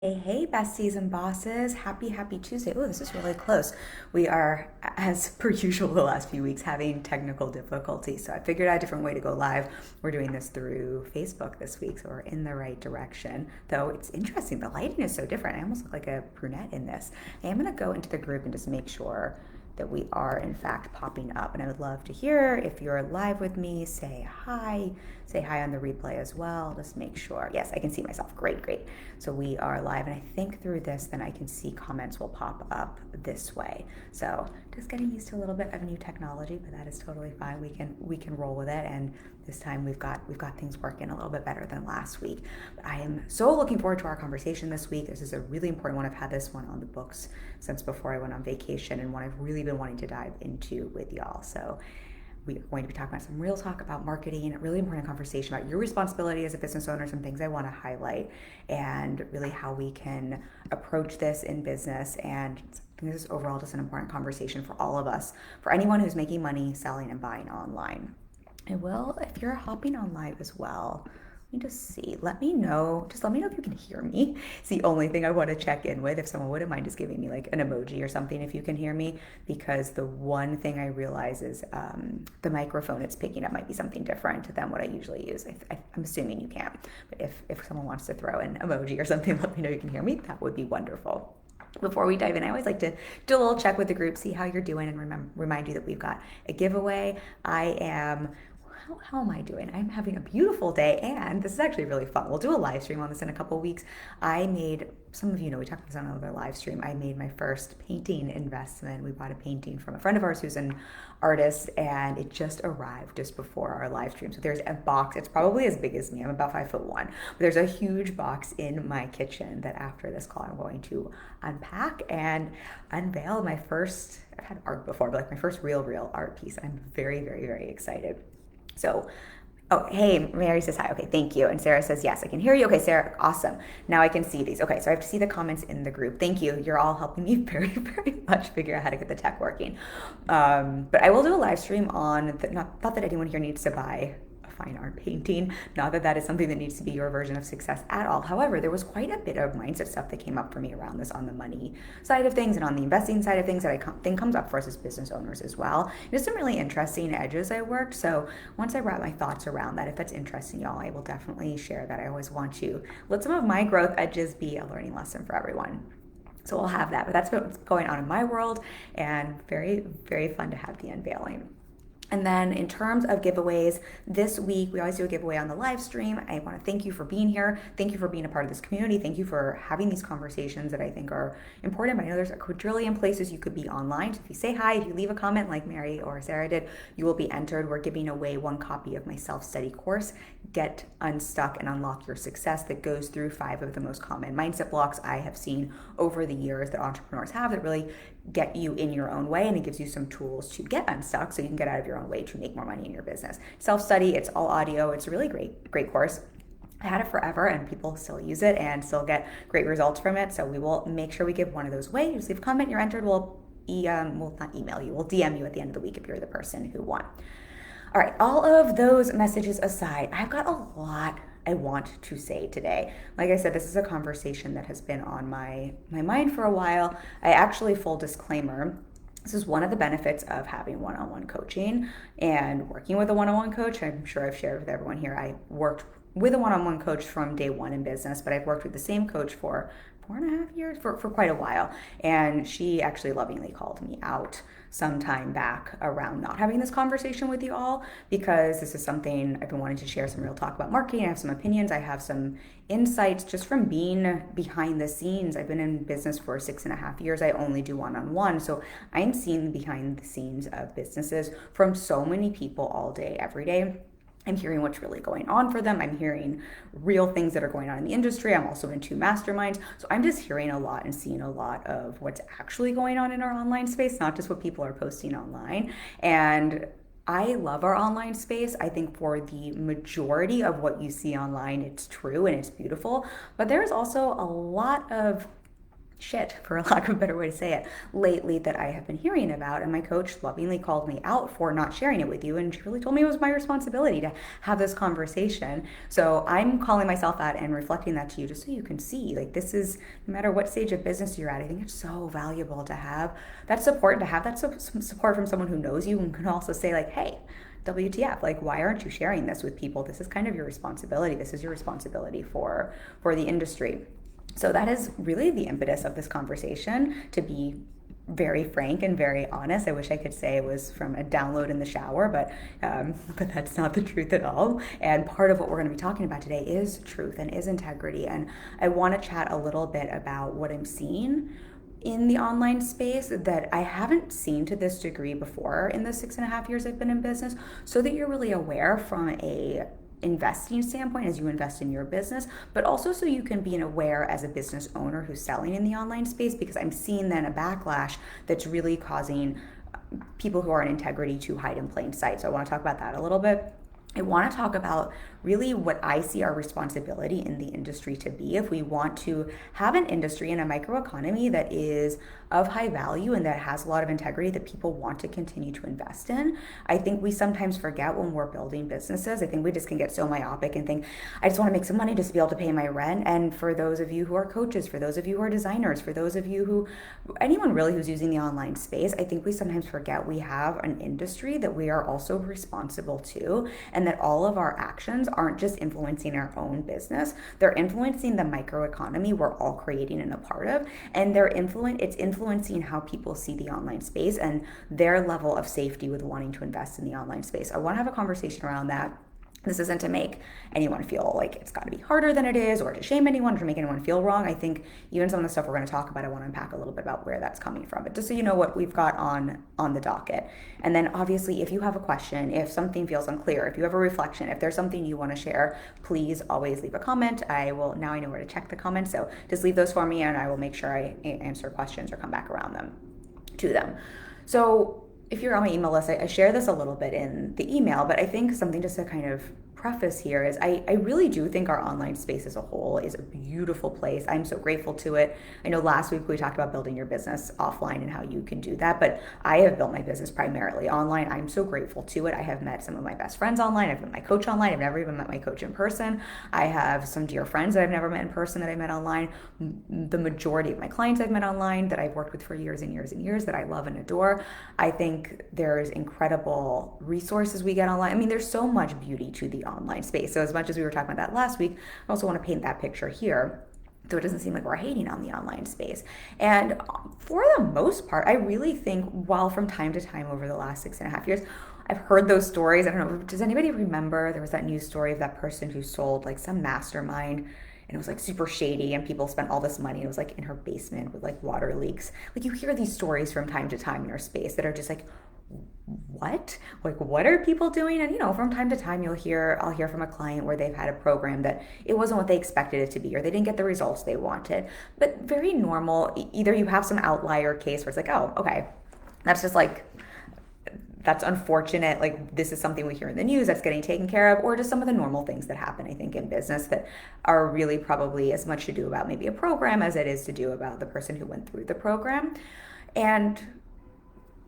Hey, besties and bosses. Happy Tuesday. Oh, this is really close. We are, as per usual, the last few weeks having technical difficulty. So I figured out a different way to go live. We're doing this through Facebook this week, so we're in the right direction. Though it's interesting, the lighting is so different. I almost look like a brunette in this. I am going to go into the group and just make sure that we are in fact popping up. And I would love to hear if you're live with me, say hi. Say hi on the replay as well. Just make sure. Yes, I can see myself. Great, great. So we are live, and I think through this, then I can see comments will pop up this way. So just getting used to a little bit of new technology, but that is totally fine. We can roll with it, and this time we've got things working a little bit better than last week. But I am so looking forward to our conversation this week. This is a really important one. I've had this one on the books since before I went on vacation, and one I've really been wanting to dive into with y'all. So we are going to be talking about some real talk about marketing, a really important conversation about your responsibility as a business owner, some things I want to highlight, and really how we can approach this in business. And this is overall just an important conversation for all of us, for anyone who's making money selling and buying online. And well, if you're hopping on live as well, let me just see. Let me know. Just let me know if you can hear me. It's the only thing I want to check in with. If someone wouldn't mind just giving me like an emoji or something if you can hear me, because the one thing I realize is the microphone it's picking up might be something different than what I usually use. I'm assuming you can. But if someone wants to throw an emoji or something, let me know you can hear me. That would be wonderful. Before we dive in, I always like to do a little check with the group, see how you're doing, and remind you that we've got a giveaway. I am how am I doing? I'm having a beautiful day, and this is actually really fun. We'll do a live stream on this in a couple weeks. I made, some of you know, we talked about this on another live stream. I made my first painting investment. We bought a painting from a friend of ours who's an artist, and it just arrived just before our live stream. So there's a box. It's probably as big as me. I'm about 5'1", but there's a huge box in my kitchen that after this call I'm going to unpack and unveil my first. I've had art before, but like my first real art piece. I'm very excited. So, oh, hey, Mary says hi. Okay, thank you. And Sarah says, yes, I can hear you. Okay, Sarah, awesome. Now I can see these. Okay, so I have to see the comments in the group. Thank you. You're all helping me very much figure out how to get the tech working. But I will do a live stream on, not that anyone here needs to buy fine art painting. Not that that is something that needs to be your version of success at all. However, there was quite a bit of mindset stuff that came up for me around this on the money side of things and on the investing side of things that I think comes up for us as business owners as well. There's some really interesting edges I worked. So once I wrap my thoughts around that, if that's interesting, y'all, I will definitely share that. I always want to let some of my growth edges be a learning lesson for everyone. So I'll have that, but that's what's going on in my world, and very fun to have the unveiling. And then in terms of giveaways, this week we always do a giveaway on the live stream. I want to thank you for being here. Thank you for being a part of this community. Thank you for having these conversations that I think are important. But I know there's a quadrillion places you could be online. So if you say hi, if you leave a comment like Mary or Sarah did, you will be entered. We're giving away one copy of my self-study course, Get Unstuck and Unlock Your Success, that goes through 5 of the most common mindset blocks I have seen over the years that entrepreneurs have that really get you in your own way, and it gives you some tools to get unstuck so you can get out of your own way to make more money in your business. Self-study, it's all audio. It's a really great course. I had it forever and people still use it and still get great results from it. So we will make sure we give one of those away. Just leave a comment, you're entered. We'll not email you, we'll DM you at the end of the week if you're the person who won. All right, all of those messages aside, I've got a lot I want to say today. Like I said, this is a conversation that has been on my mind for a while. I actually, full disclaimer, this is one of the benefits of having one-on-one coaching and working with a one-on-one coach. I'm sure I've shared with everyone here. I worked with a one-on-one coach from day one in business, but I've worked with the same coach for 4.5 years, for quite a while. And she actually lovingly called me out some time back around not having this conversation with you all, because this is something I've been wanting to share, some real talk about marketing. I have some opinions. I have some insights just from being behind the scenes. I've been in business for 6.5 years. I only do one-on-one. So I'm seeing behind the scenes of businesses from so many people all day, every day. I'm hearing what's really going on for them. I'm hearing real things that are going on in the industry. I'm also in 2 masterminds. So I'm just hearing a lot and seeing a lot of what's actually going on in our online space, not just what people are posting online. And I love our online space. I think for the majority of what you see online, it's true and it's beautiful. But there's also a lot of shit, for lack of a better way to say it, lately that I have been hearing about. And my coach lovingly called me out for not sharing it with you. And she really told me it was my responsibility to have this conversation. So I'm calling myself out and reflecting that to you just so you can see, like, this is, no matter what stage of business you're at, I think it's so valuable to have that support, and to have that support from someone who knows you and can also say, like, hey, WTF, like, why aren't you sharing this with people? This is kind of your responsibility. This is your responsibility for the industry. So that is really the impetus of this conversation, to be very frank and very honest. I wish I could say it was from a download in the shower, but that's not the truth at all. And part of what we're going to be talking about today is truth and is integrity. And I want to chat a little bit about what I'm seeing in the online space that I haven't seen to this degree before in the 6.5 years I've been in business, so that you're really aware from a investing standpoint as you invest in your business, but also so you can be aware as a business owner who's selling in the online space, because I'm seeing then a backlash that's really causing people who are in integrity to hide in plain sight. So I want to talk about that a little bit. I want to talk about really what I see our responsibility in the industry to be if we want to have an industry and a microeconomy that is of high value and that has a lot of integrity that people want to continue to invest in. I think we sometimes forget when we're building businesses. I think we just can get so myopic and think, I just want to make some money just to be able to pay my rent. And for those of you who are coaches, for those of you who are designers, for those of you who, anyone really who's using the online space, I think we sometimes forget we have an industry that we are also responsible to, and that all of our actions aren't just influencing our own business, they're influencing the microeconomy we're all creating and a part of, and it's influencing how people see the online space and their level of safety with wanting to invest in the online space. I want to have a conversation around that. This isn't to make anyone feel like it's got to be harder than it is, or to shame anyone, or to make anyone feel wrong. I think even some of the stuff we're going to talk about, I want to unpack a little bit about where that's coming from. But just so you know what we've got on the docket. And then obviously, if you have a question, if something feels unclear, if you have a reflection, if there's something you want to share, please always leave a comment. Now I know where to check the comments. So just leave those for me, and I will make sure I answer questions or come back around to them. So if you're on my email list, I share this a little bit in the email, but I think something just to kind of preface here is I really do think our online space as a whole is a beautiful place. I'm so grateful to it. I know last week we talked about building your business offline and how you can do that, but I have built my business primarily online. I'm so grateful to it. I have met some of my best friends online. I've met my coach online. I've never even met my coach in person. I have some dear friends that I've never met in person that I met online. The majority of my clients I've met online that I've worked with for years and years and years that I love and adore. I think there's incredible resources we get online. I mean, there's so much beauty to the online space. So as much as we were talking about that last week, I also want to paint that picture here, so it doesn't seem like we're hating on the online space. And for the most part, I really think, while from time to time over the last 6.5 years, I've heard those stories. I don't know, does anybody remember there was that news story of that person who sold like some mastermind, and it was like super shady, and people spent all this money. It was like in her basement with like water leaks. Like, you hear these stories from time to time in our space that are just like, what? Like, what are people doing? And from time to time I'll hear from a client where they've had a program that it wasn't what they expected it to be, or they didn't get the results they wanted. But very normal. Either you have some outlier case where it's like, oh, okay, that's just like, that's unfortunate. Like, this is something we hear in the news that's getting taken care of, or just some of the normal things that happen, I think, in business that are really probably as much to do about maybe a program as it is to do about the person who went through the program. And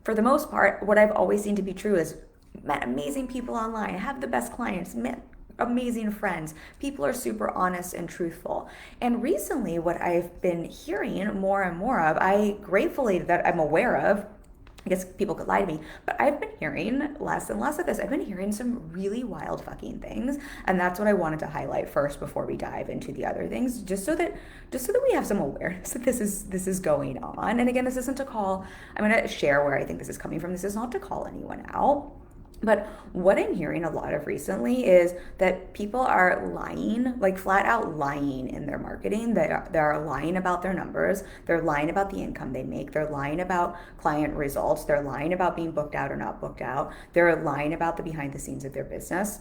for the most part, what I've always seen to be true is met amazing people online, have the best clients, met amazing friends. People are super honest and truthful. And recently, what I've been hearing more and more of, gratefully that I'm aware of, I guess people could lie to me, but I've been hearing less and less of this. I've been hearing some really wild fucking things, and that's what I wanted to highlight first before we dive into the other things, just so that we have some awareness that this is going on. And again, this isn't to call. I'm going to share where I think this is coming from. This is not to call anyone out. But what I'm hearing a lot of recently is that people are lying, like flat out lying in their marketing. They're lying about their numbers. They're lying about the income they make. They're lying about client results. They're lying about being booked out or not booked out. They're lying about the behind the scenes of their business.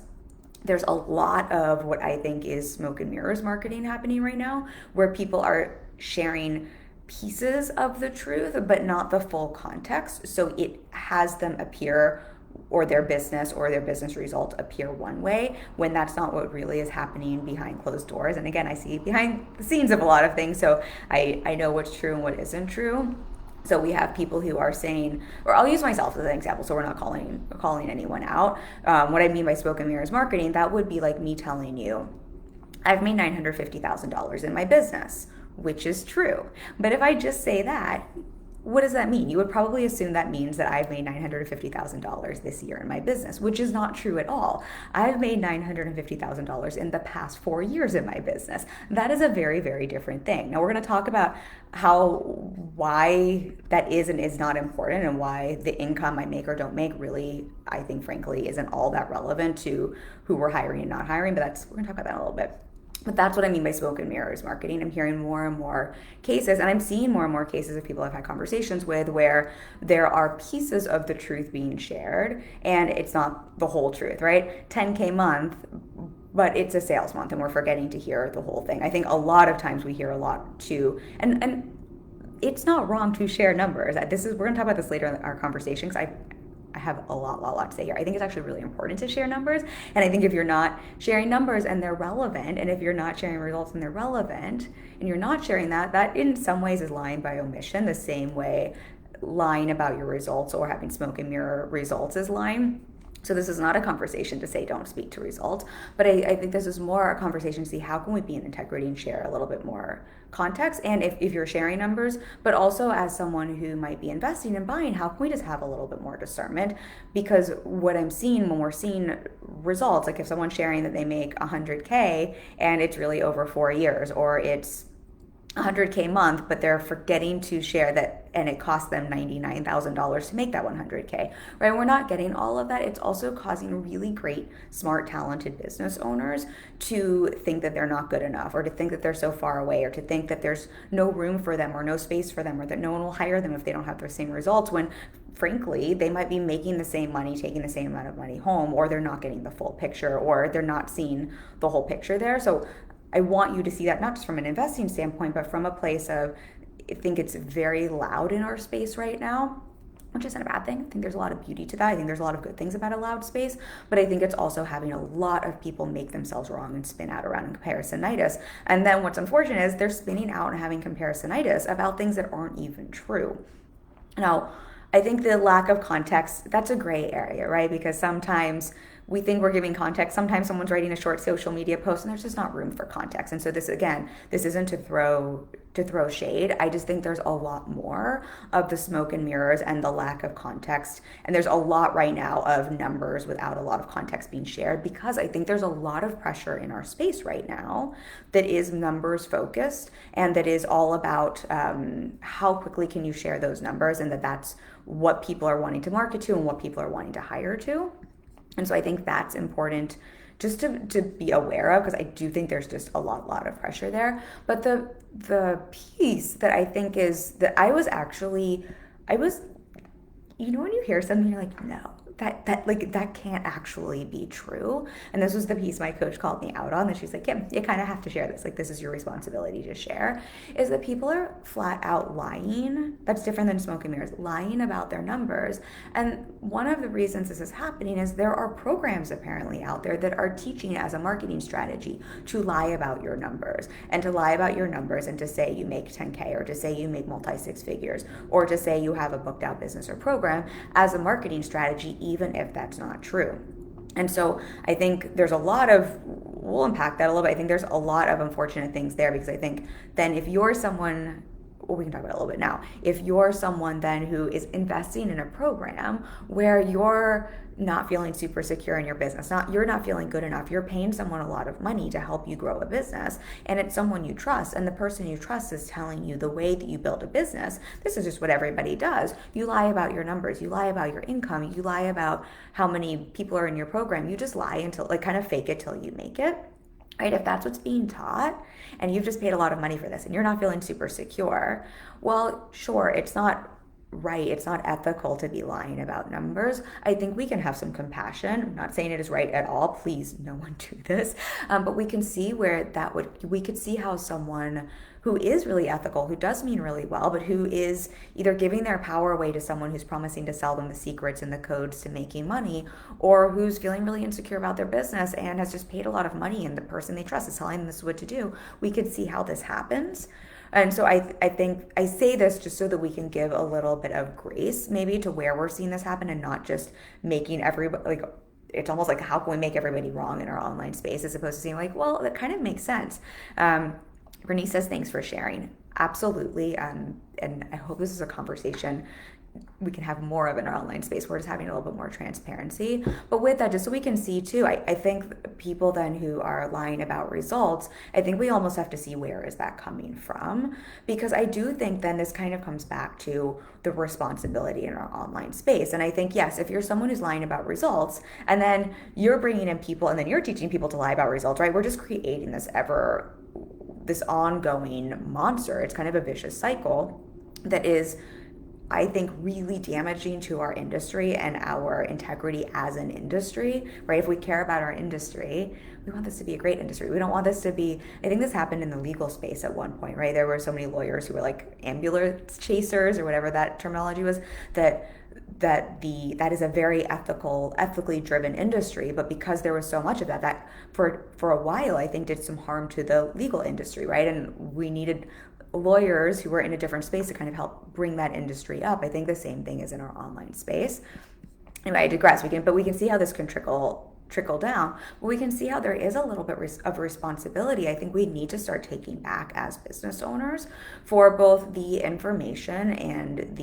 There's a lot of what I think is smoke and mirrors marketing happening right now, where people are sharing pieces of the truth, but not the full context. So it has them appear or their business result appear one way when that's not what really is happening behind closed doors. And again, I see behind the scenes of a lot of things, so I know what's true and what isn't true. So we have people who are saying, or I'll use myself as an example, so we're not calling anyone out. What I mean by smoke and mirrors marketing, that would be like me telling you, I've made $950,000 in my business, which is true. But if I just say that, what does that mean? You would probably assume that means that I've made $950,000 this year in my business, which is not true at all. I've made $950,000 in the past 4 years in my business. That is a very, very different thing. Now we're going to talk about why that is and is not important, and why the income I make or don't make really, I think, frankly, isn't all that relevant to who we're hiring and not hiring. But we're going to talk about that in a little bit. But that's what I mean by smoke and mirrors marketing. I'm hearing more and more cases, and I'm seeing more and more cases of people I've had conversations with where there are pieces of the truth being shared, and it's not the whole truth, right? 10K month, but it's a sales month, and we're forgetting to hear the whole thing. I think a lot of times we hear a lot too, and it's not wrong to share numbers. We're going to talk about this later in our conversation, because I have a lot to say here. I think it's actually really important to share numbers. And I think if you're not sharing numbers and they're relevant, and if you're not sharing results and they're relevant, and you're not sharing that in some ways is lying by omission, the same way lying about your results or having smoke and mirror results is lying. So this is not a conversation to say don't speak to results, but I think this is more a conversation to see how can we be in integrity and share a little bit more context. And if you're sharing numbers, but also as someone who might be investing and buying, how can we just have a little bit more discernment? Because what I'm seeing when we're seeing results, like if someone's sharing that they make 100K and it's really over 4 years, or it's 100K month, but they're forgetting to share that, and it costs them $99,000 to make that 100K, right? We're not getting all of that. It's also causing really great, smart, talented business owners to think that they're not good enough, or to think that they're so far away, or to think that there's no room for them or no space for them, or that no one will hire them if they don't have the same results, when frankly, they might be making the same money, taking the same amount of money home, or they're not getting the full picture, or they're not seeing the whole picture there. So I want you to see that not just from an investing standpoint, but from a place of, I think it's very loud in our space right now, which isn't a bad thing. I think there's a lot of beauty to that. I think there's a lot of good things about a loud space, but I think it's also having a lot of people make themselves wrong and spin out around comparisonitis. And then what's unfortunate is they're spinning out and having comparisonitis about things that aren't even true. Now, I think the lack of context, that's a gray area, right? Because sometimes we think we're giving context. Sometimes someone's writing a short social media post and there's just not room for context. And so this isn't to throw shade. I just think there's a lot more of the smoke and mirrors and the lack of context. And there's a lot right now of numbers without a lot of context being shared, because I think there's a lot of pressure in our space right now that is numbers focused, and that is all about how quickly can you share those numbers, and that's what people are wanting to market to and what people are wanting to hire to. And so I think that's important just to be aware of, because I do think there's just a lot of pressure there. But the piece that I think is that I was, you know, when you hear something, you're like, no, that can't actually be true. And this was the piece my coach called me out on, that she's like, Kim, you kind of have to share this. Like, this is your responsibility to share, is that people are flat out lying. That's different than smoke and mirrors, lying about their numbers. And one of the reasons this is happening is there are programs apparently out there that are teaching as a marketing strategy to lie about your numbers, and to lie about your numbers and to say you make 10K, or to say you make multi-six figures, or to say you have a booked out business or program as a marketing strategy, even if that's not true. And so I think there's we'll unpack that a little bit. I think there's a lot of unfortunate things there, because I think then if you're someone, well, we can talk about it a little bit now, if you're someone then who is investing in a program where you're not feeling super secure in your business, you're not feeling good enough, you're paying someone a lot of money to help you grow a business, and it's someone you trust, and the person you trust is telling you the way that you build a business, this is just what everybody does. You lie about your numbers, you lie about your income, you lie about how many people are in your program, you just lie until, like, kind of fake it till you make it. Right? If that's what's being taught, and you've just paid a lot of money for this and you're not feeling super secure, well, sure, it's not right. It's not ethical to be lying about numbers. I think we can have some compassion. I'm not saying it is right at all. Please, no one do this. But we can see where we could see how someone who is really ethical, who does mean really well, but who is either giving their power away to someone who's promising to sell them the secrets and the codes to making money, or who's feeling really insecure about their business and has just paid a lot of money and the person they trust is telling them this is what to do. We could see how this happens. And so I think I say this just so that we can give a little bit of grace maybe to where we're seeing this happen, and not just making everybody like, it's almost like, how can we make everybody wrong in our online space, as opposed to saying like, well, that kind of makes sense. Bernice says, thanks for sharing. Absolutely. And I hope this is a conversation we can have more of in our online space. We're just having a little bit more transparency. But with that, just so we can see too, I think people then who are lying about results, I think we almost have to see, where is that coming from? Because I do think then this kind of comes back to the responsibility in our online space. And I think, yes, if you're someone who's lying about results and then you're bringing in people and then you're teaching people to lie about results, right? We're just creating this ongoing monster. It's kind of a vicious cycle that is, I think, really damaging to our industry and our integrity as an industry, right? If we care about our industry, we want this to be a great industry. We don't want this to be, I think this happened in the legal space at one point, right? There were so many lawyers who were like ambulance chasers or whatever that terminology was, that is a very ethically driven industry, but because there was so much of that for a while, I think did some harm to the legal industry, right? And we needed lawyers who were in a different space to kind of help bring that industry up. I think the same thing is in our online space. Anyway, I digress. We can see how this can trickle down, but we can see how there is a little bit of responsibility I think we need to start taking back as business owners for both the information and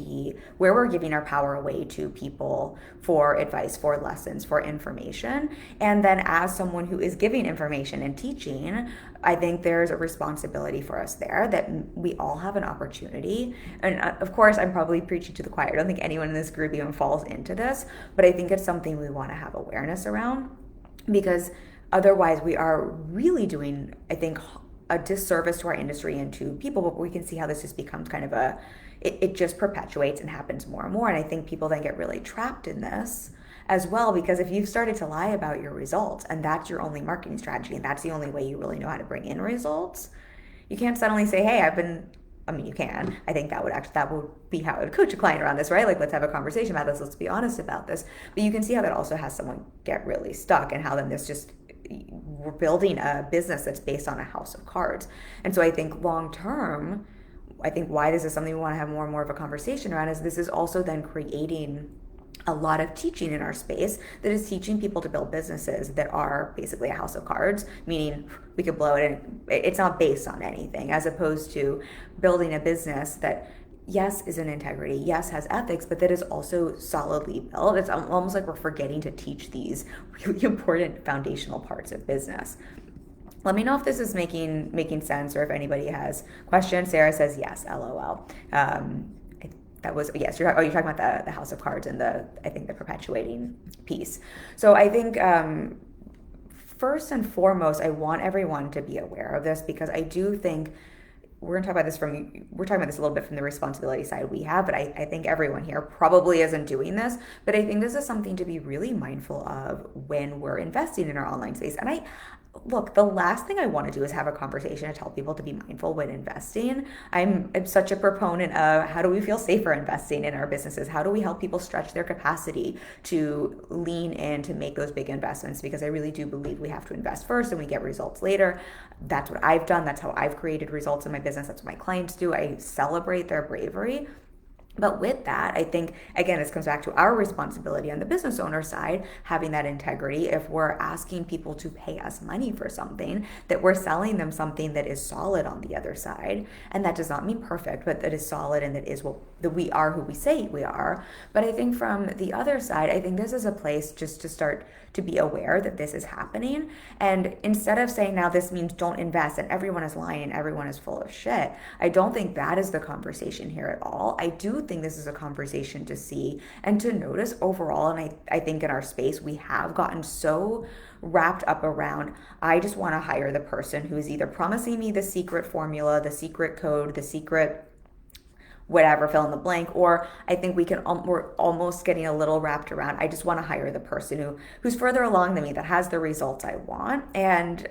where we're giving our power away to people for advice, for lessons, for information. And then as someone who is giving information and teaching, I think there's a responsibility for us there, that we all have an opportunity. And of course, I'm probably preaching to the choir. I don't think anyone in this group even falls into this, but I think it's something we want to have awareness around, because otherwise we are really doing, I think, a disservice to our industry and to people. But we can see how this just becomes kind of it just perpetuates and happens more and more. And I think people then get really trapped in this as well, because if you've started to lie about your results and that's your only marketing strategy and that's the only way you really know how to bring in results, you can't suddenly say, hey, you can. I think that would be how I would coach a client around this, right? Like, let's have a conversation about this. Let's be honest about this. But you can see how that also has someone get really stuck, and how then we're building a business that's based on a house of cards. And so I think long term, I think why this is something we want to have more and more of a conversation around is this is also then creating a lot of teaching in our space that is teaching people to build businesses that are basically a house of cards, meaning we could blow it and it's not based on anything, as opposed to building a business that, yes, is in integrity, yes, has ethics, but that is also solidly built. It's almost like we're forgetting to teach these really important foundational parts of business. Let me know if this is making sense, or if anybody has questions. Sarah says yes, LOL. That was, yes, you're talking about the house of cards and I think the perpetuating piece. So I think first and foremost, I want everyone to be aware of this, because I do think we're talking about this a little bit from the responsibility side we have, but I think everyone here probably isn't doing this. But I think this is something to be really mindful of when we're investing in our online space. And look, the last thing I want to do is have a conversation to tell people to be mindful when investing. I'm such a proponent of, how do we feel safer investing in our businesses? How do we help people stretch their capacity to lean in to make those big investments? Because I really do believe we have to invest first and we get results later. That's what I've done. That's how I've created results in my business. That's what my clients do. I celebrate their bravery. But with that, I think, again, this comes back to our responsibility on the business owner side, having that integrity. If we're asking people to pay us money for something, that we're selling them something that is solid on the other side. And that does not mean perfect, but that is solid, and that we are who we say we are. But I think from the other side, I think this is a place just to start to be aware that this is happening. And instead of saying, now this means don't invest and everyone is lying and everyone is full of shit, I don't think that is the conversation here at all. I do think this is a conversation to see and to notice overall. And I think in our space, we have gotten so wrapped up around, I just want to hire the person who is either promising me the secret formula, the secret code, the secret whatever, fill in the blank, or I think we're almost getting a little wrapped around, I just want to hire the person who's further along than me, that has the results I want. And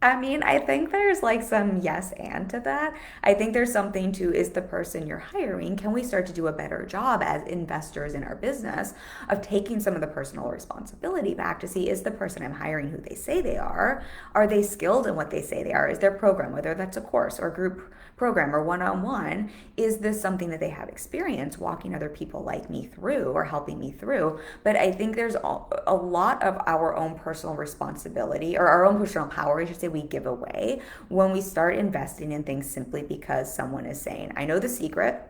I mean, I think there's like some yes and to that. I think there's something to, is the person you're hiring, can we start to do a better job as investors in our business of taking some of the personal responsibility back to see, is the person I'm hiring who they say they are? Are they skilled in what they say they are? Is their program, whether that's a course or group program or one-on-one, is this something that they have experience walking other people like me through or helping me through? But I think there's a lot of our own personal responsibility, or our own personal power, I should say, we give away when we start investing in things simply because someone is saying, I know the secret.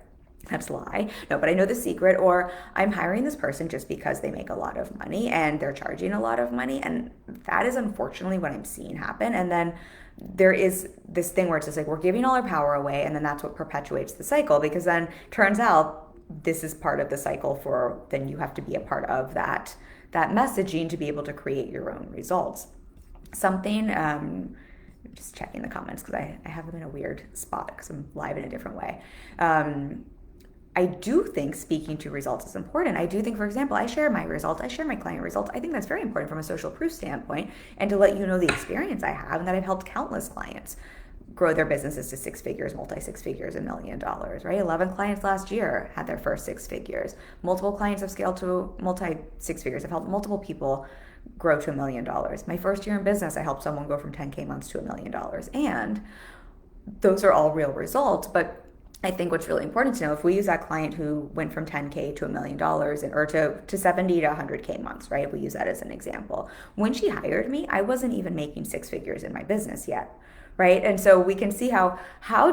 That's a lie. No, but I know the secret, or I'm hiring this person just because they make a lot of money and they're charging a lot of money. And that is unfortunately what I'm seeing happen. And then there is this thing where it's just like we're giving all our power away, and then that's what perpetuates the cycle, because then turns out this is part of the cycle for, then you have to be a part of that messaging to be able to create your own results. Something just checking the comments because I have them in a weird spot because I'm live in a different way. I do think speaking to results is important. I do think, for example, I share my results, I share my client results. I think that's very important from a social proof standpoint, and to let you know the experience I have and that I've helped countless clients grow their businesses to six figures, multi six figures, $1 million, right? 11 clients last year had their first six figures. Multiple clients have scaled to multi six figures. I've helped multiple people grow to $1 million. My first year in business, I helped someone go from 10K months to $1 million. And those are all real results, but I think what's really important to know, if we use that client who went from 10K to $1 million, or to 70 to 100K months, right? If we use that as an example. When she hired me, I wasn't even making six figures in my business yet, right? And so we can see how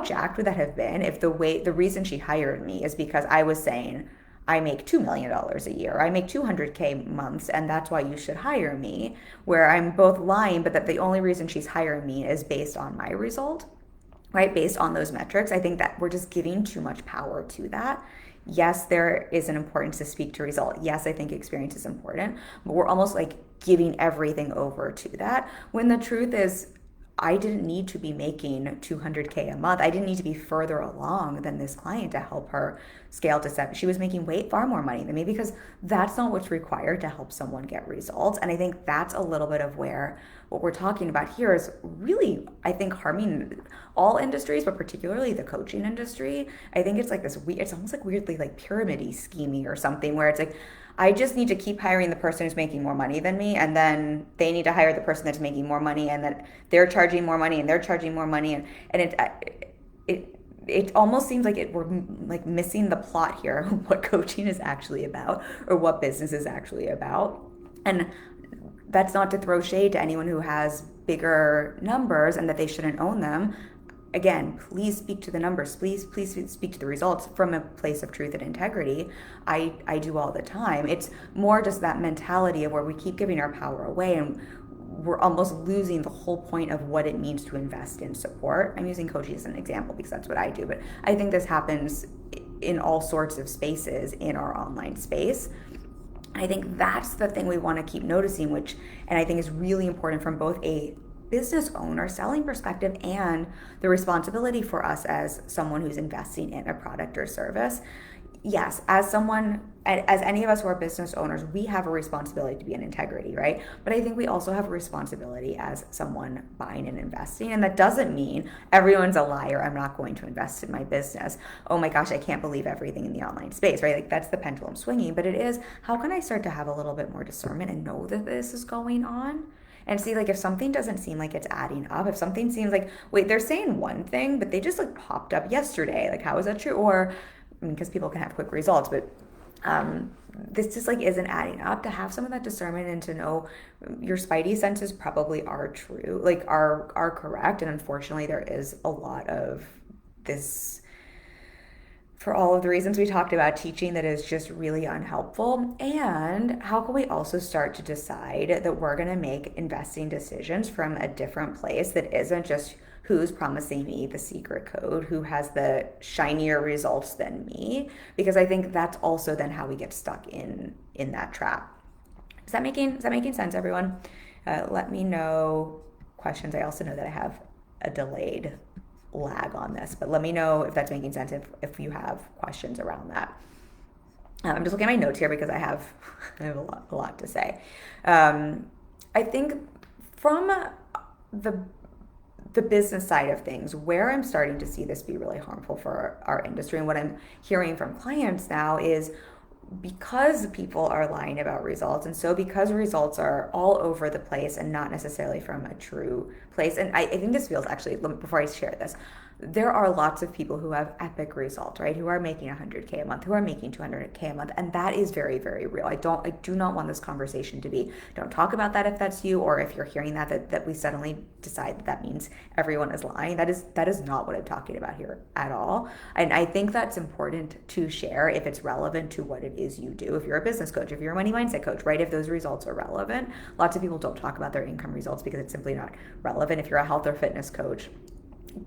jacked would that have been if the reason she hired me is because I was saying, I make $2 million a year, I make 200K months, and that's why you should hire me, where I'm both lying, but that the only reason she's hiring me is based on my result, right? Based on those metrics. I think that we're just giving too much power to that. Yes, there is an importance to speak to result. Yes, I think experience is important, but we're almost like giving everything over to that, when the truth is, I didn't need to be making 200K a month. I didn't need to be further along than this client to help her scale to 7. She was making far more money than me, because that's not what's required to help someone get results. And I think that's a little bit of where what we're talking about here is really, I think, harming all industries, but particularly the coaching industry. I think it's like this, it's almost like weirdly like pyramid-y scheming or something, where it's like, I just need to keep hiring the person who's making more money than me, and then they need to hire the person that's making more money, and that they're charging more money, and they're charging more money, and it almost seems like we're like missing the plot here, what coaching is actually about, or what business is actually about. And that's not to throw shade to anyone who has bigger numbers and that they shouldn't own them. Again, please speak to the numbers. Please speak to the results from a place of truth and integrity. I do all the time. It's more just that mentality of where we keep giving our power away, and we're almost losing the whole point of what it means to invest in support. I'm using coaching as an example because that's what I do, but I think this happens in all sorts of spaces in our online space. I think that's the thing we want to keep noticing, and I think is really important from both a business owner selling perspective and the responsibility for us as someone who's investing in a product or service. Yes, as any of us who are business owners, we have a responsibility to be in integrity, right? But I think we also have a responsibility as someone buying and investing. And that doesn't mean everyone's a liar, I'm not going to invest in my business. Oh my gosh, I can't believe everything in the online space, right? Like that's the pendulum swinging. But it is, how can I start to have a little bit more discernment and know that this is going on? And see, like, if something doesn't seem like it's adding up, if something seems like, wait, they're saying one thing, but they just like popped up yesterday. Like, how is that true? Or, I mean, because people can have quick results, but this just like isn't adding up. To have some of that discernment and to know your spidey senses probably are true, like are correct. And unfortunately, there is a lot of this, for all of the reasons we talked about, teaching that is just really unhelpful. And how can we also start to decide that we're going to make investing decisions from a different place that isn't just who's promising me the secret code, who has the shinier results than me? Because I think that's also then how we get stuck in that trap. Is that making sense, everyone? Let me know questions. I also know that I have a delayed lag on this, but let me know if that's making sense, if you have questions around that. I'm just looking at my notes here because I have a lot to say. I think from the the business side of things, where I'm starting to see this be really harmful for our industry, and what I'm hearing from clients now is, because people are lying about results, and so because results are all over the place and not necessarily from a true place, and I think this feels, actually, before I share this, there are lots of people who have epic results, right? Who are making 100K a month, who are making 200K a month, and that is very, very real. I do not want this conversation to be, don't talk about that if that's you, or if you're hearing that we suddenly decide that means everyone is lying. That is not what I'm talking about here at all. And I think that's important to share if it's relevant to what it is you do. If you're a business coach, if you're a money mindset coach, right? If those results are relevant, lots of people don't talk about their income results because it's simply not relevant. If you're a health or fitness coach,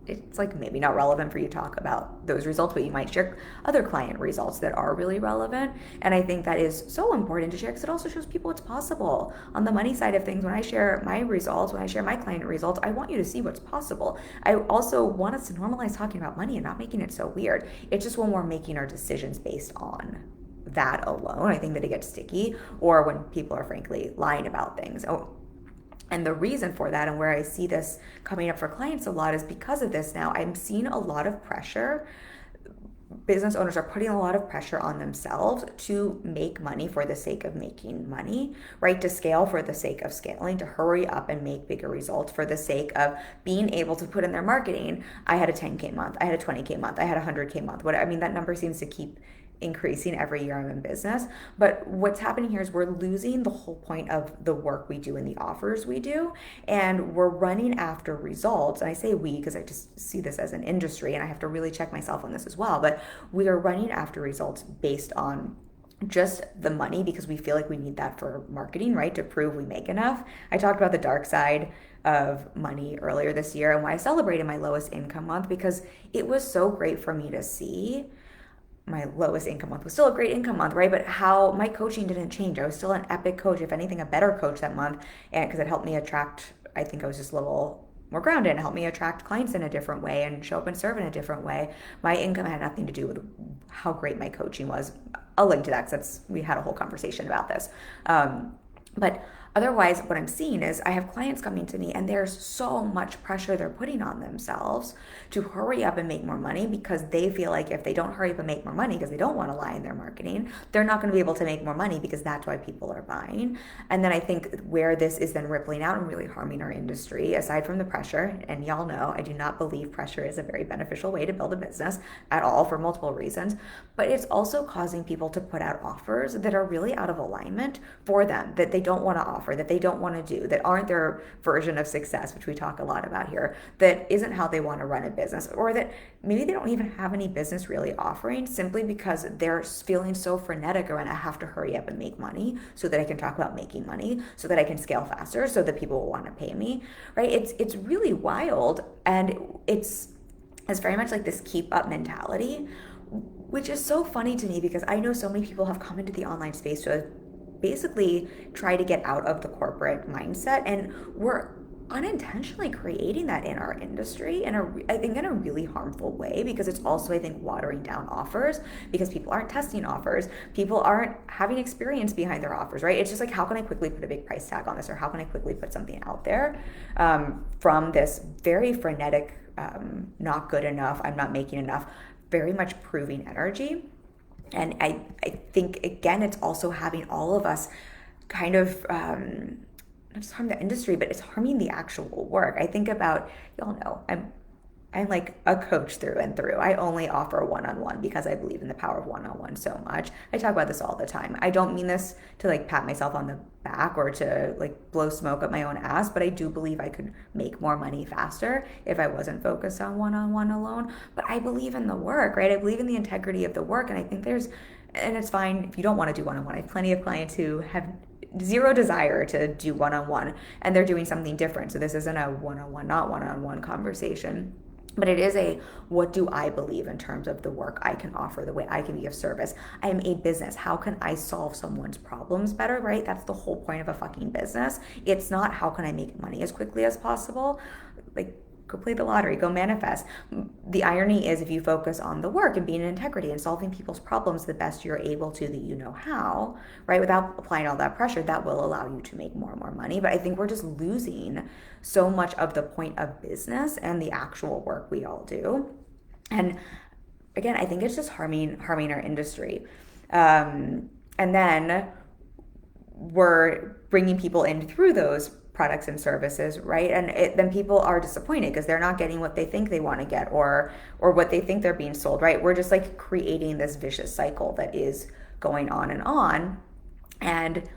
it's like maybe not relevant for you to talk about those results, but you might share other client results that are really relevant. And I think that is so important to share because it also shows people it's possible. On the money side of things, when I share my results, when I share my client results, I want you to see what's possible. I also want us to normalize talking about money and not making it so weird. It's just when we're making our decisions based on that alone, I think that it gets sticky, or when people are frankly lying about things. And the reason for that, and where I see this coming up for clients a lot, is because of this. Now I'm seeing a lot of pressure. Business owners are putting a lot of pressure on themselves to make money for the sake of making money, right? To scale for the sake of scaling, to hurry up and make bigger results for the sake of being able to put in their marketing. I had a 10K month, I had a 20K month, I had a 100K month. That number seems to keep increasing every year I'm in business. But what's happening here is we're losing the whole point of the work we do and the offers we do. And we're running after results. And I say we because I just see this as an industry and I have to really check myself on this as well. But we are running after results based on just the money because we feel like we need that for marketing, right? To prove we make enough. I talked about the dark side of money earlier this year and why I celebrated my lowest income month, because it was so great for me to see. My lowest income month was still a great income month, right? But how my coaching didn't change. I was still an epic coach, if anything, a better coach that month. And because it helped me attract, I think I was just a little more grounded and helped me attract clients in a different way and show up and serve in a different way. My income had nothing to do with how great my coaching was. I'll link to that because we had a whole conversation about this. But otherwise, what I'm seeing is I have clients coming to me and there's so much pressure they're putting on themselves to hurry up and make more money because they feel like if they don't hurry up and make more money because they don't want to lie in their marketing, they're not going to be able to make more money because that's why people are buying. And then I think where this is then rippling out and really harming our industry, aside from the pressure, and y'all know I do not believe pressure is a very beneficial way to build a business at all for multiple reasons, but it's also causing people to put out offers that are really out of alignment for them, that they don't want to offer, that they don't want to do, that aren't their version of success, which we talk a lot about here, that isn't how they want to run a business, or that maybe they don't even have any business really offering simply because they're feeling so frenetic around, I have to hurry up and make money so that I can talk about making money, so that I can scale faster, so that people will want to pay me, right? It's really wild, and it's very much like this keep up mentality, which is so funny to me because I know so many people have come into the online space to basically try to get out of the corporate mindset, and we're unintentionally creating that in our industry I think in a really harmful way, because it's also, I think, watering down offers because people aren't testing offers, people aren't having experience behind their offers, right? It's just like, how can I quickly put a big price tag on this, or how can I quickly put something out there from this very frenetic not good enough, I'm not making enough, very much proving energy. And I think, again, it's also having all of us kind of not just harm the industry, but it's harming the actual work. I think about, y'all know, I'm like a coach through and through. I only offer one-on-one because I believe in the power of one-on-one so much. I talk about this all the time. I don't mean this to like pat myself on the back or to like blow smoke up my own ass, but I do believe I could make more money faster if I wasn't focused on one-on-one alone. But I believe in the work, right? I believe in the integrity of the work. And I think and it's fine if you don't want to do one-on-one. I have plenty of clients who have zero desire to do one-on-one and they're doing something different. So this isn't a one-on-one, not one-on-one conversation. But it is what do I believe in terms of the work I can offer, the way I can be of service? I am a business. How can I solve someone's problems better, right? That's the whole point of a fucking business. It's not how can I make money as quickly as possible. Like, Go play the lottery, go manifest. The irony is if you focus on the work and being in integrity and solving people's problems the best you're able to, that you know how, right? Without applying all that pressure, that will allow you to make more and more money. But I think we're just losing so much of the point of business and the actual work we all do. And again, I think it's just harming our industry. And then we're bringing people in through those products and services, right? And then people are disappointed because they're not getting what they think they want to get, or what they think they're being sold, right? We're just like creating this vicious cycle that is going on. And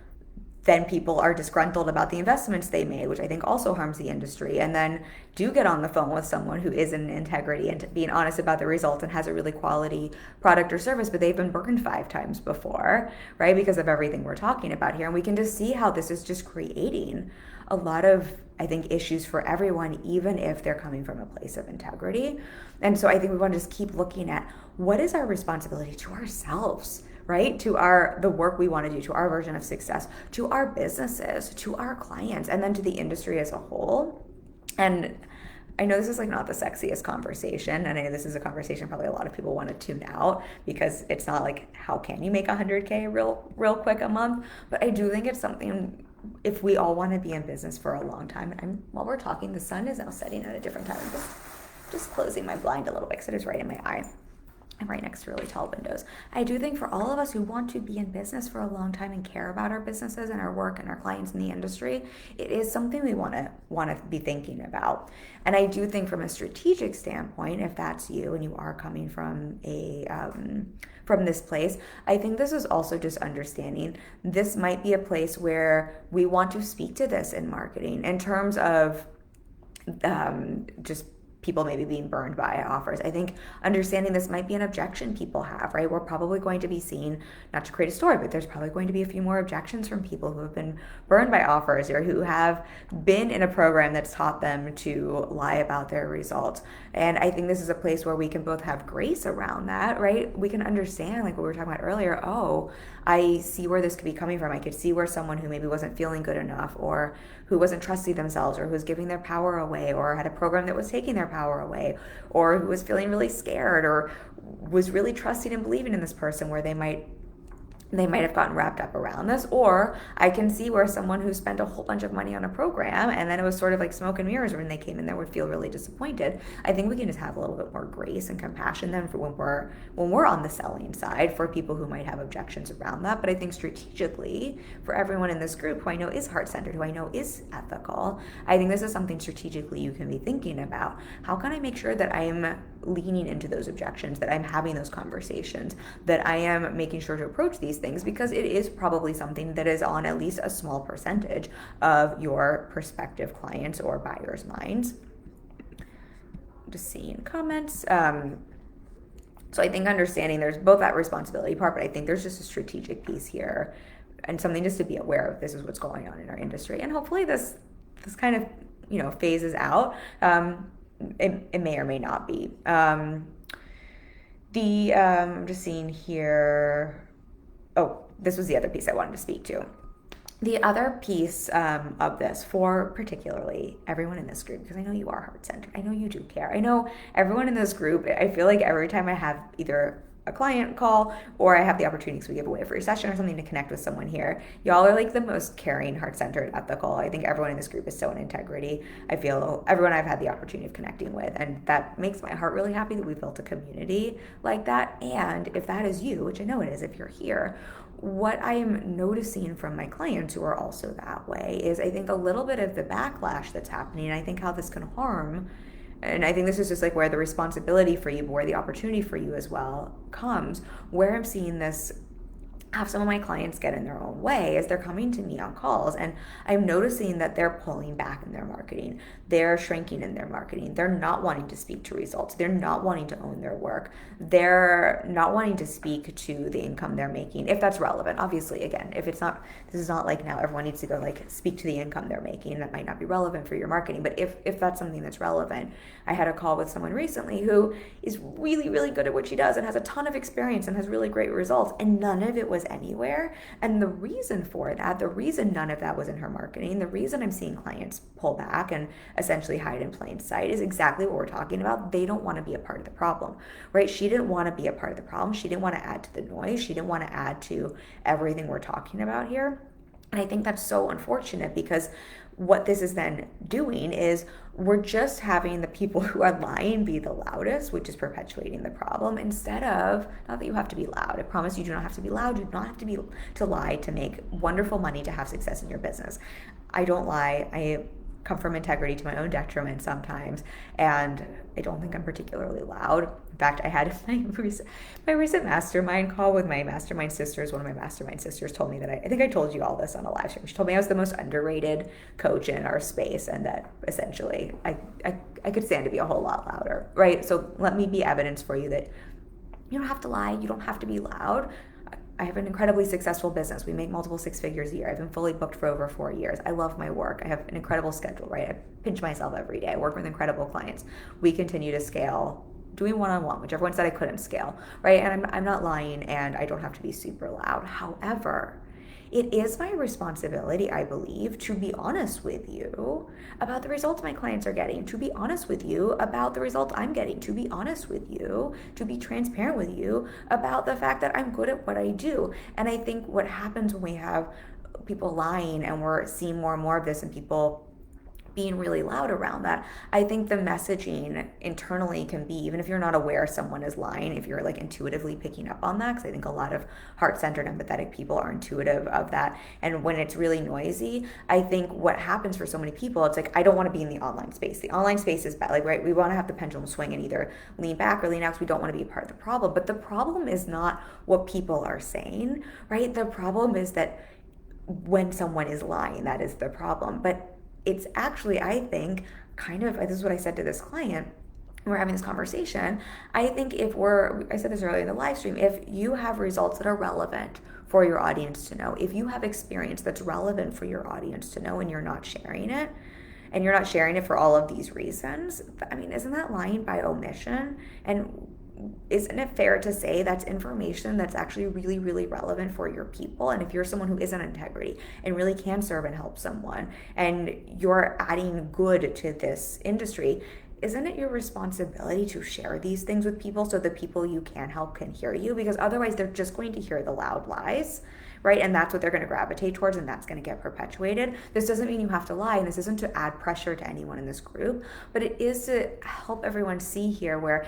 then people are disgruntled about the investments they made, which I think also harms the industry, and then do get on the phone with someone who is in integrity and being honest about the results and has a really quality product or service, but they've been burned 5 times before, right? Because of everything we're talking about here. And we can just see how this is just creating a lot of, I think, issues for everyone, even if they're coming from a place of integrity. And so I think we want to just keep looking at what is our responsibility to ourselves, right? To the work we want to do, to our version of success, to our businesses, to our clients, and then to the industry as a whole. And I know this is like not the sexiest conversation, and I know this is a conversation probably a lot of people want to tune out, because it's not like, how can you make 100K real quick a month? But I do think it's something, if we all want to be in business for a long time. And while we're talking, the sun is now setting at a different time. I'm just closing my blind a little bit because it is right in my eye. I'm right next to really tall windows. I do think for all of us who want to be in business for a long time and care about our businesses and our work and our clients in the industry, it is something we want to be thinking about. And I do think from a strategic standpoint, if that's you and you are coming from from this place, I think this is also just understanding this might be a place where we want to speak to this in marketing in terms of just people maybe being burned by offers. I think understanding this might be an objection people have, right? We're probably going to be seeing, not to create a story, but there's probably going to be a few more objections from people who have been burned by offers, or who have been in a program that's taught them to lie about their results. And I think this is a place where we can both have grace around that, right? We can understand, like what we were talking about earlier, oh, I see where this could be coming from. I could see where someone who maybe wasn't feeling good enough, or who wasn't trusting themselves, or who was giving their power away, or had a program that was taking their power away, or who was feeling really scared, or was really trusting and believing in this person, where they might have gotten wrapped up around this. Or I can see where someone who spent a whole bunch of money on a program and then it was sort of like smoke and mirrors when they came in there would feel really disappointed. I think we can just have a little bit more grace and compassion then for when we're on the selling side, for people who might have objections around that. But I think strategically, for everyone in this group who I know is heart-centered, who I know is ethical, I think this is something strategically you can be thinking about. How can I make sure that I'm leaning into those objections, that I'm having those conversations, that I am making sure to approach these things, because it is probably something that is on at least a small percentage of your prospective clients or buyers' minds. Just seeing comments. So I think understanding there's both that responsibility part, but I think there's just a strategic piece here and something just to be aware of. This is what's going on in our industry, and hopefully this kind of phases out. It may or may not be. I'm just seeing here. Oh, this was the other piece I wanted to speak to. The other piece of this, for particularly everyone in this group, because I know you are heart-centered. I know you do care. I know everyone in this group, I feel like every time I have either a client call or I have the opportunity to give away a free session or something to connect with someone here, y'all are like the most caring, heart-centered, ethical. I think everyone in this group is so in integrity. I feel everyone I've had the opportunity of connecting with, and that makes my heart really happy that we built a community like that. And if that is you, which I know it is if you're here, what I am noticing from my clients who are also that way is I think a little bit of the backlash that's happening, and I think how this can harm. And I think this is just like where the responsibility for you, but where the opportunity for you as well comes, where I'm seeing this have some of my clients get in their own way as they're coming to me on calls, and I'm noticing that they're pulling back in their marketing. They're shrinking in their marketing. They're not wanting to speak to results. They're not wanting to own their work. They're not wanting to speak to the income they're making, if that's relevant. Obviously, again, if it's not, this is not like now everyone needs to go like speak to the income they're making. That might not be relevant for your marketing, but if that's something that's relevant. I had a call with someone recently who is really, really good at what she does and has a ton of experience and has really great results, and none of it was anywhere. And the reason for that, the reason none of that was in her marketing, the reason I'm seeing clients pull back and essentially hide in plain sight is exactly what we're talking about. They don't want to be a part of the problem, right? She didn't want to be a part of the problem. She didn't want to add to the noise. She didn't want to add to everything we're talking about here. And I think that's so unfortunate, because what this is then doing is we're just having the people who are lying be the loudest, which is perpetuating the problem, instead of, not that you have to be loud. I promise you do not have to be loud. You do not have to lie to make wonderful money, to have success in your business. I don't lie. I come from integrity to my own detriment sometimes, and I don't think I'm particularly loud. In fact, I had my recent mastermind call with my mastermind sisters. One of my mastermind sisters told me that I think I told you all this on a live stream. She told me I was the most underrated coach in our space, and that essentially I could stand to be a whole lot louder, right? So let me be evidence for you that you don't have to lie. You don't have to be loud. I have an incredibly successful business. We make multiple six figures a year. I've been fully booked for over 4 years. I love my work. I have an incredible schedule, right? I pinch myself every day. I work with incredible clients. We continue to scale, doing one-on-one, which everyone said I couldn't scale, right? And I'm not lying, and I don't have to be super loud. However, it is my responsibility, I believe, to be honest with you about the results my clients are getting, to be honest with you about the results I'm getting, to be honest with you, to be transparent with you about the fact that I'm good at what I do. And I think what happens when we have people lying, and we're seeing more and more of this, and people being really loud around that, I think the messaging internally can be, even if you're not aware someone is lying, if you're like intuitively picking up on that, because I think a lot of heart-centered, empathetic people are intuitive of that. And when it's really noisy, I think what happens for so many people, it's like, I don't want to be in the online space. The online space is bad, like, right? We want to have the pendulum swing and either lean back or lean out, because we don't want to be a part of the problem. But the problem is not what people are saying, right? The problem is that when someone is lying, that is the problem. But it's actually, I think, kind of, this is what I said to this client, we're having this conversation. I think I said this earlier in the live stream, if you have results that are relevant for your audience to know, if you have experience that's relevant for your audience to know, and you're not sharing it, and you're not sharing it for all of these reasons, I mean, isn't that lying by omission? And isn't it fair to say that's information that's actually really, really relevant for your people? And if you're someone who is in integrity and really can serve and help someone, and you're adding good to this industry, isn't it your responsibility to share these things with people so the people you can help can hear you? Because otherwise they're just going to hear the loud lies, right? And that's what they're going to gravitate towards, and that's going to get perpetuated. This doesn't mean you have to lie, and this isn't to add pressure to anyone in this group, but it is to help everyone see here where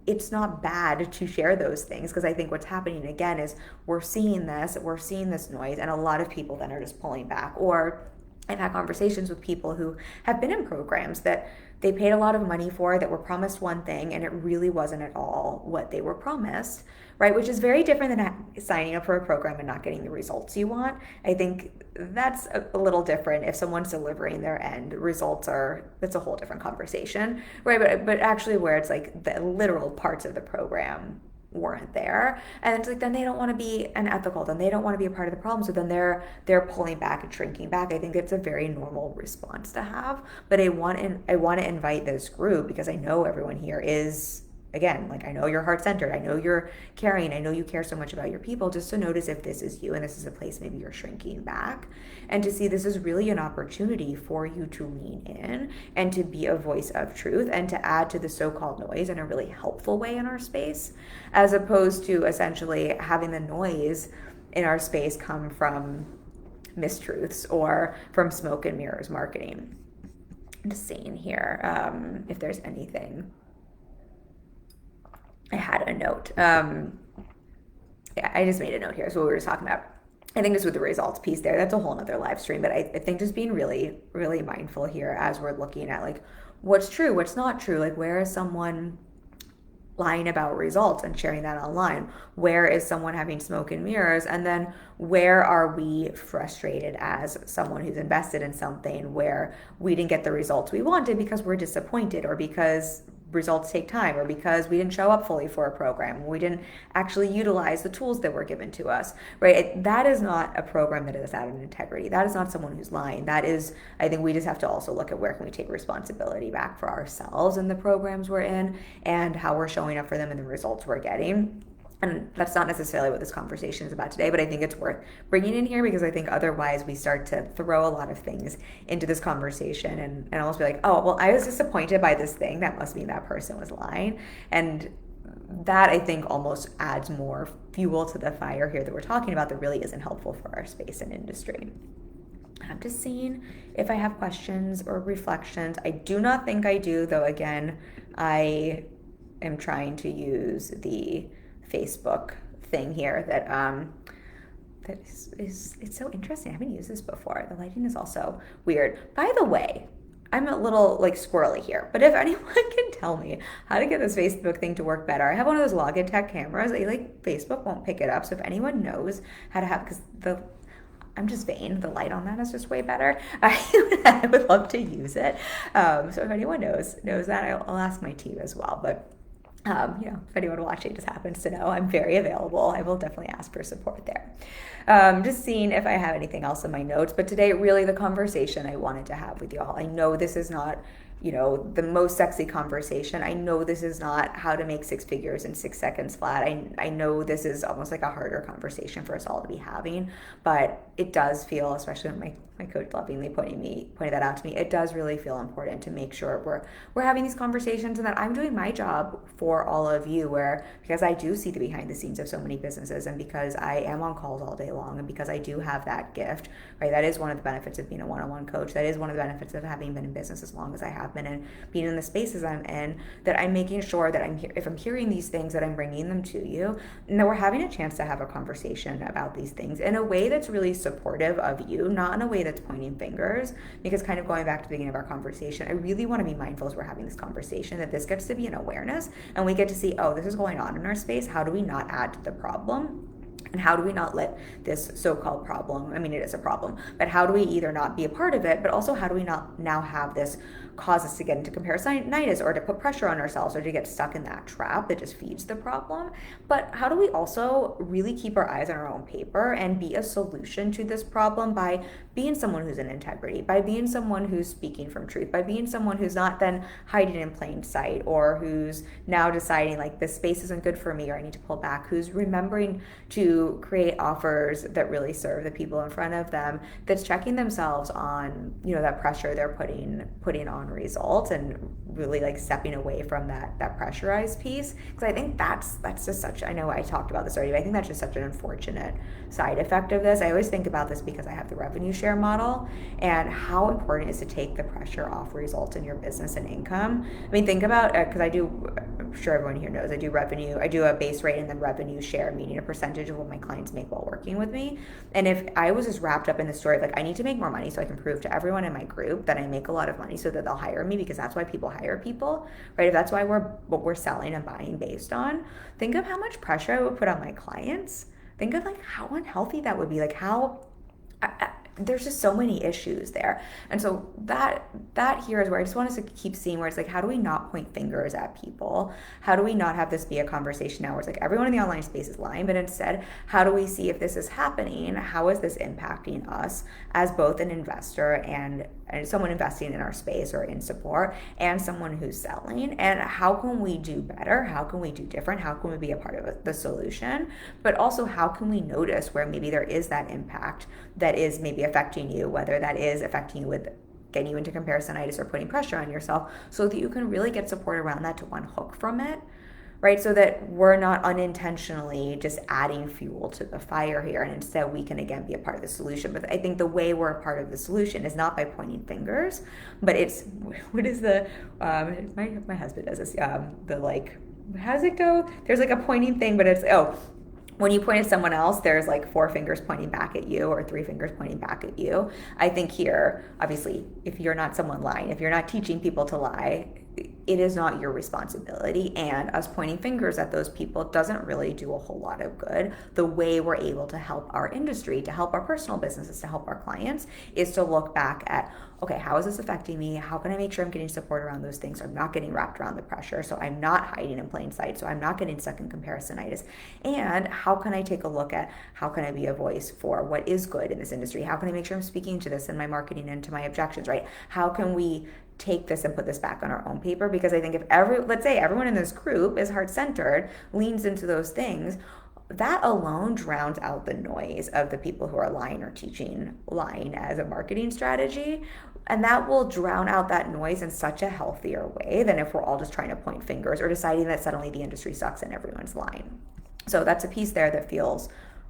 it's not bad to share those things. Because I think what's happening again is we're seeing this noise, and a lot of people then are just pulling back. Or I've had conversations with people who have been in programs that they paid a lot of money for, that were promised one thing, and it really wasn't at all what they were promised, right? Which is very different than signing up for a program and not getting the results you want. I think that's a little different. If someone's delivering their end results, that's a whole different conversation, right? But actually where it's like the literal parts of the program weren't there, and it's like, then they don't want to be unethical, then they don't want to be a part of the problem, so then they're pulling back and shrinking back. I think it's a very normal response to have, but I want to invite this group, because I know everyone here is, again, like, I know you're heart-centered, I know you're caring, I know you care so much about your people, just to notice if this is you and this is a place maybe you're shrinking back, and to see this is really an opportunity for you to lean in and to be a voice of truth, and to add to the so-called noise in a really helpful way in our space, as opposed to essentially having the noise in our space come from mistruths or from smoke and mirrors marketing. I'm just seeing here if there's anything. I had a note. I just made a note here. So what we were just talking about, I think just with the results piece there, that's a whole nother live stream. But I think just being really, really mindful here as we're looking at like what's true, what's not true. Like, where is someone lying about results and sharing that online? Where is someone having smoke and mirrors? And then where are we frustrated as someone who's invested in something where we didn't get the results we wanted because we're disappointed, or because results take time, or because we didn't show up fully for a program, we didn't actually utilize the tools that were given to us, right? That is not a program that is out of integrity. That is not someone who's lying. That is, I think we just have to also look at where can we take responsibility back for ourselves in the programs we're in, and how we're showing up for them and the results we're getting. And that's not necessarily what this conversation is about today, but I think it's worth bringing in here because I think otherwise we start to throw a lot of things into this conversation and almost be like, oh, well, I was disappointed by this thing. That must mean that person was lying. And that I think almost adds more fuel to the fire here that we're talking about that really isn't helpful for our space and industry. I'm just seeing if I have questions or reflections. I do not think I do, though, again, I am trying to use the Facebook thing here that it's so interesting. I haven't used this before. The lighting is also weird. By the way, I'm a little like squirrely here, but if anyone can tell me how to get this Facebook thing to work better, I have one of those Logitech cameras. Facebook won't pick it up. So if anyone knows how to have, because I'm just vain. The light on that is just way better. I would love to use it. So if anyone knows that, I'll ask my team as well. But if anyone watching just happens to know, I'm very available. I will definitely ask for support there. Just seeing if I have anything else in my notes. But today, really the conversation I wanted to have with y'all. I know this is not, the most sexy conversation. I know this is not how to make 6 figures in 6 seconds flat. I know this is almost like a harder conversation for us all to be having, but it does feel, especially when my coach lovingly pointed that out to me, it does really feel important to make sure we're having these conversations and that I'm doing my job for all of you, because I do see the behind the scenes of so many businesses, and because I am on calls all day long, and because I do have that gift, right? That is one of the benefits of being a one-on-one coach. That is one of the benefits of having been in business as long as I have been and being in the spaces I'm in, that I'm making sure that if I'm hearing these things, that I'm bringing them to you, and that we're having a chance to have a conversation about these things in a way that's really supportive of you, not in a way that's pointing fingers. Because kind of going back to the beginning of our conversation, I really want to be mindful as we're having this conversation that this gets to be an awareness, and we get to see, oh, this is going on in our space. How do we not add to the problem? And how do we not let this so-called problem, I mean, it is a problem, but how do we either not be a part of it, but also how do we not now have this cause us to get into comparisonitis or to put pressure on ourselves or to get stuck in that trap that just feeds the problem? But how do we also really keep our eyes on our own paper and be a solution to this problem by being someone who's in integrity, by being someone who's speaking from truth, by being someone who's not then hiding in plain sight, or who's now deciding like this space isn't good for me or I need to pull back, who's remembering to create offers that really serve the people in front of them, that's checking themselves on, that pressure they're putting on results, and really like stepping away from that pressurized piece. Because I think that's just such, I know I talked about this already, but I think that's just such an unfortunate side effect of this. I always think about this because I have the revenue share model, and how important it is to take the pressure off results in your business and income. I mean, think about, because I'm sure everyone here knows, I do a base rate and then revenue share, meaning a percentage of what my clients make while working with me. And if I was just wrapped up in the story of like, I need to make more money so I can prove to everyone in my group that I make a lot of money so that they'll hire me, because that's why people hire people, right? If that's why what we're selling and buying based on, think of how much pressure I would put on my clients. Think of like how unhealthy that would be, like how there's just so many issues there. And so that here is where I just want us to keep seeing, where it's like, how do we not point fingers at people? How do we not have this be a conversation now where it's like everyone in the online space is lying, but instead, how do we see if this is happening? How is this impacting us as both an investor and someone investing in our space or in support, and someone who's selling? And how can we do better? How can we do different? How can we be a part of the solution? But also, how can we notice where maybe there is that impact that is maybe affecting you, whether that is affecting you with getting you into comparisonitis or putting pressure on yourself, so that you can really get support around that to unhook from it, right? So that we're not unintentionally just adding fuel to the fire here, and instead we can again be a part of the solution. But I think the way we're a part of the solution is not by pointing fingers, but it's, what is the, my husband does this, the like, how does it go? There's like a pointing thing, but it's, when you point at someone else, there's like 4 fingers pointing back at you or 3 fingers pointing back at you. I think here, obviously, if you're not someone lying, if you're not teaching people to lie, it is not your responsibility, and us pointing fingers at those people doesn't really do a whole lot of good. The way we're able to help our industry, to help our personal businesses, to help our clients, is to look back at, okay, how is this affecting me? How can I make sure I'm getting support around those things so I'm not getting wrapped around the pressure, so I'm not hiding in plain sight, so I'm not getting stuck in comparisonitis? And how can I take a look at how can I be a voice for what is good in this industry? How can I make sure I'm speaking to this in my marketing and to my objections, right? How can we take this and put this back on our own paper. Because I think if let's say everyone in this group is heart-centered, leans into those things, that alone drowns out the noise of the people who are lying or teaching lying as a marketing strategy. And that will drown out that noise in such a healthier way than if we're all just trying to point fingers or deciding that suddenly the industry sucks and everyone's lying. So that's a piece there that feels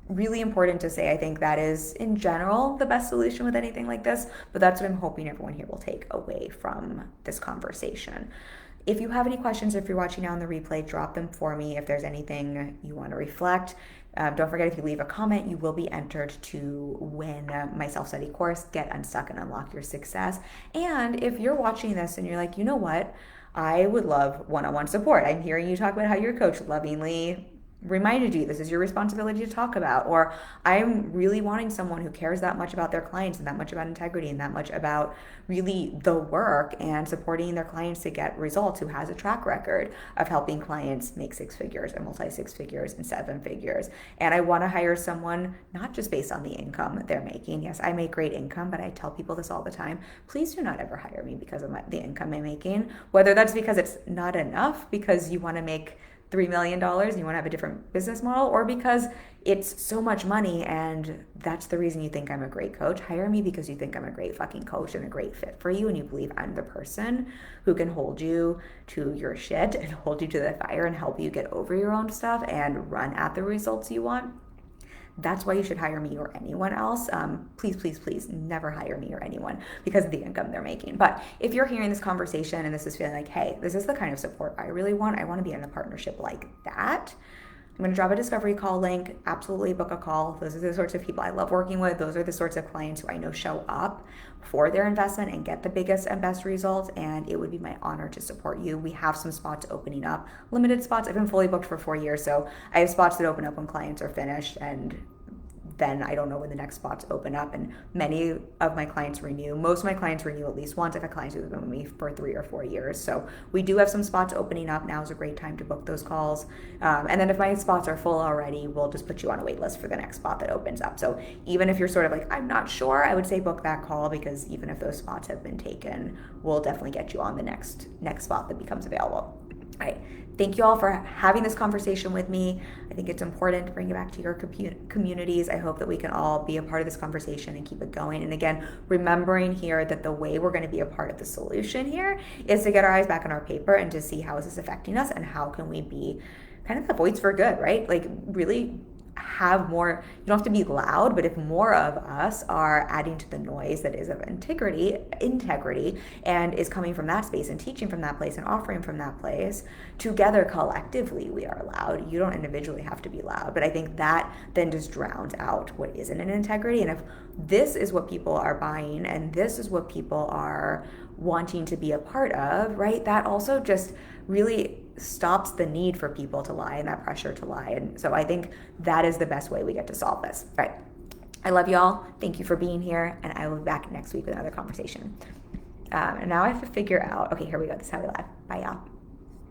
really important to say. I think that is, in general, the best solution with anything like this, but that's what I'm hoping everyone here will take away from this conversation. If you have any questions, if you're watching now on the replay, drop them for me. If there's anything you want to reflect, don't forget, if you leave a comment, you will be entered to win my self-study course, Get Unstuck and Unlock Your Success. And if you're watching this and you're like, you know what, I would love one-on-one support. I'm hearing you talk about how your coach lovingly reminded you this is your responsibility to talk about, or I'm really wanting someone who cares that much about their clients and that much about integrity and that much about really the work and supporting their clients to get results, who has a track record of helping clients make six figures and multi-six figures and seven figures. And I want to hire someone not just based on the income they're making. Yes, I make great income, but I tell people this all the time. Please do not ever hire me because of the income I'm making, whether that's because it's not enough because you want to make $3 million and you want to have a different business model, or because it's so much money and that's the reason you think I'm a great coach. Hire me because you think I'm a great fucking coach and a great fit for you, and you believe I'm the person who can hold you to your shit and hold you to the fire and help you get over your own stuff and run at the results you want. That's why you should hire me or anyone else. Please, please, please never hire me or anyone because of the income they're making. But if you're hearing this conversation and this is feeling like, hey, this is the kind of support I really want, I want to be in a partnership like that, I'm going to drop a discovery call link. Absolutely book a call. Those are the sorts of people I love working with. Those are the sorts of clients who I know show up for their investment and get the biggest and best results. And it would be my honor to support you. We have some spots opening up, limited spots. I've been fully booked for 4 years. So I have spots that open up when clients are finished, and then I don't know when the next spots open up. And many of my clients renew. Most of my clients renew at least once. I've had clients who've been with me for 3 or 4 years. So we do have some spots opening up. Now is a great time to book those calls. And then if my spots are full already, we'll just put you on a wait list for the next spot that opens up. So even if you're sort of like, I'm not sure, I would say book that call, because even if those spots have been taken, we'll definitely get you on the next spot that becomes available. All right. Thank you all for having this conversation with me. I think it's important to bring it back to your communities. I hope that we can all be a part of this conversation and keep it going. And again, remembering here that the way we're going to be a part of the solution here is to get our eyes back on our paper and to see how is this affecting us and how can we be kind of the voice for good, right? Like really have more, you don't have to be loud, but if more of us are adding to the noise that is of integrity and is coming from that space and teaching from that place and offering from that place, together collectively we are loud. You don't individually have to be loud, but I think that then just drowns out what isn't an integrity. And if this is what people are buying and this is what people are wanting to be a part of, right, that also just really stops the need for people to lie and that pressure to lie. And so I think that is the best way we get to solve this. All right. I love y'all. Thank you for being here. And I will be back next week with another conversation. And now I have to figure out, okay, here we go. This is how we live. Bye, y'all.